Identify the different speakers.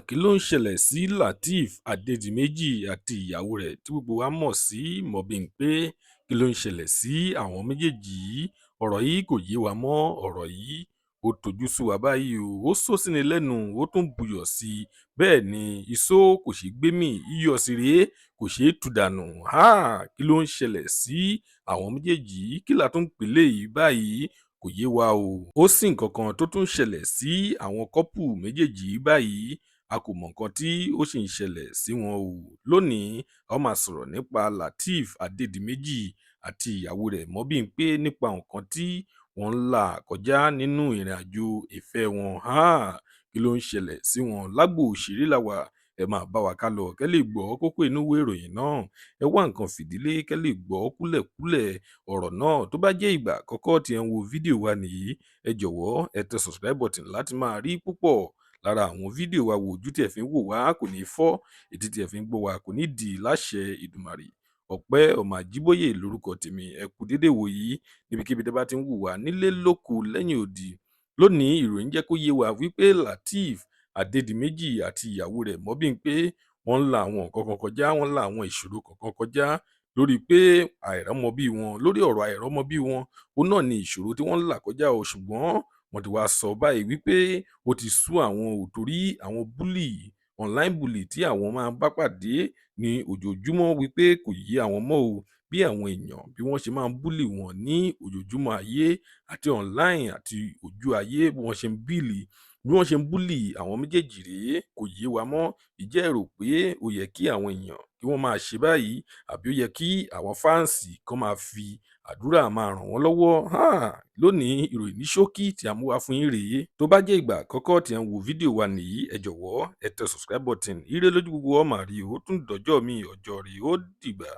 Speaker 1: Kí ló ń ṣẹlẹ̀ sí Lateef Adédìméjì àti ìyàwó rẹ̀ tí gbogbo wa mọ̀ sí Mobimpe? Kí ló ń ṣẹlẹ̀ sí àwọn méjèèjì yìí? Ọ̀rọ̀ yìí kò yé wa mọ́, ọ̀rọ̀ yìí ó tojú sú wa báyìí o, ó só síni lẹ́nu, ó tún buyọ̀ sí i. Bẹ́ẹ̀ ni ìṣó kò ṣeé gbé mì, iyọ̀ sì rèé kò ṣeé tú dànù. Kí ló ń ṣẹlẹ̀ sí àwọn méjèèjì yìí? Kí la tún ń pè léyìí báyìí? Kò yé wa o. Ó sì nǹkan kan tó tún ṣẹlẹ̀ sí àwọn kọ́pù méjèèjì yìí báyìí. A kò mọ nǹkan tí ó sì ń ṣẹlẹ̀ sí wọn o. Lónìí, a ó máa sọ̀rọ̀ nípa Lateef Adédìméjì àti ìyàwó rẹ̀ Mobimpe nípa nǹkan tí wọ́n ń là kọjá nínú ìrìnàjò ìfẹ́ wọn. Kí ló ń ṣẹlẹ̀ sí wọn? Lágbo òṣèré la wà. Ẹ máa bá wa kálọ kẹ́ lè gbọ́ kókó inú ìwé ìròyìn náà. Ẹ wá nǹkan fìdílé kẹ́ lè gbọ́ kúlẹ̀kúlẹ̀ ọ̀rọ̀ náà. Tó bá jẹ́ ìgbà àkọ́kọ́ tí ẹ ń wo fídíò wa nìyí, ẹ jọ̀wọ́ ẹ tẹ subscribe button láti máa rí púpọ̀ lára àwọn fídíò wa wò. Ojú tí ẹ fi ń wò wá kò ní fọ́, etí tí ẹ fi ń gbọ́ wa kò ní dì láṣẹ Ìdùmarè. Ọpẹ́ Ọmọ Àjíbóyè lórúkọ tèmi. Ẹ kú dédé wò yìí níbikíbi tẹ́ bá ti ń wò wá nílé lóko lẹ́yìn odi. Lónìí ìròyìn jẹ́ kó yé wa wípé Lateef Adédìméjì àti ìyàwó rẹ̀ Mobimpe wọ́n ń la àwọn nǹkan kan kọjá, wọ́n ń la àwọn ìṣòro kankan kọjá lórí pé àìrọ́mọbí wọn, lórí ọ̀rọ̀ àìrọ́mọbí wọn, òun náà ni ìṣòro tí wọ́n ń là kọjá o. Ṣùgbọ́n wọ́n ti wá sọ báyìí wípé ó ti sú àwọn ò torí àwọn online bully tí àwọn máa ń bá pàdé ní ojoojúmọ́ wípé kò yé àwọn mọ́ o. Bí àwọn èèyàn bí wọ́n ṣe máa ń bully wọn ní ojoojúmọ́ ayé àti online àti ojú ayé bí wọ́n ṣe ń bully àwọn méjèèjì rèé kò yé wa mọ́. Ǹjẹ́ ẹ rò pé ó yẹ kí àwọn èèyàn kí wọ́n máa ṣe báyìí àbí ó yẹ kí àwọn fáǹsì kan máa fi àdúrà máa ràn wọ́n lọ́wọ́? Lónìí ìròyìn ní ṣókí tí a mú wá fún yín rèé. Tó bá jẹ́ ìgbà àkọ́kọ́ tí ẹ ń wo fídíò wa nìyí, ẹ jọ̀wọ́ ẹ tẹ subscribe button. Ire lójú gbogbo wa máa rí o. Ó tún dọjọ́ mi, ọjọ́ rí ó dìgbà.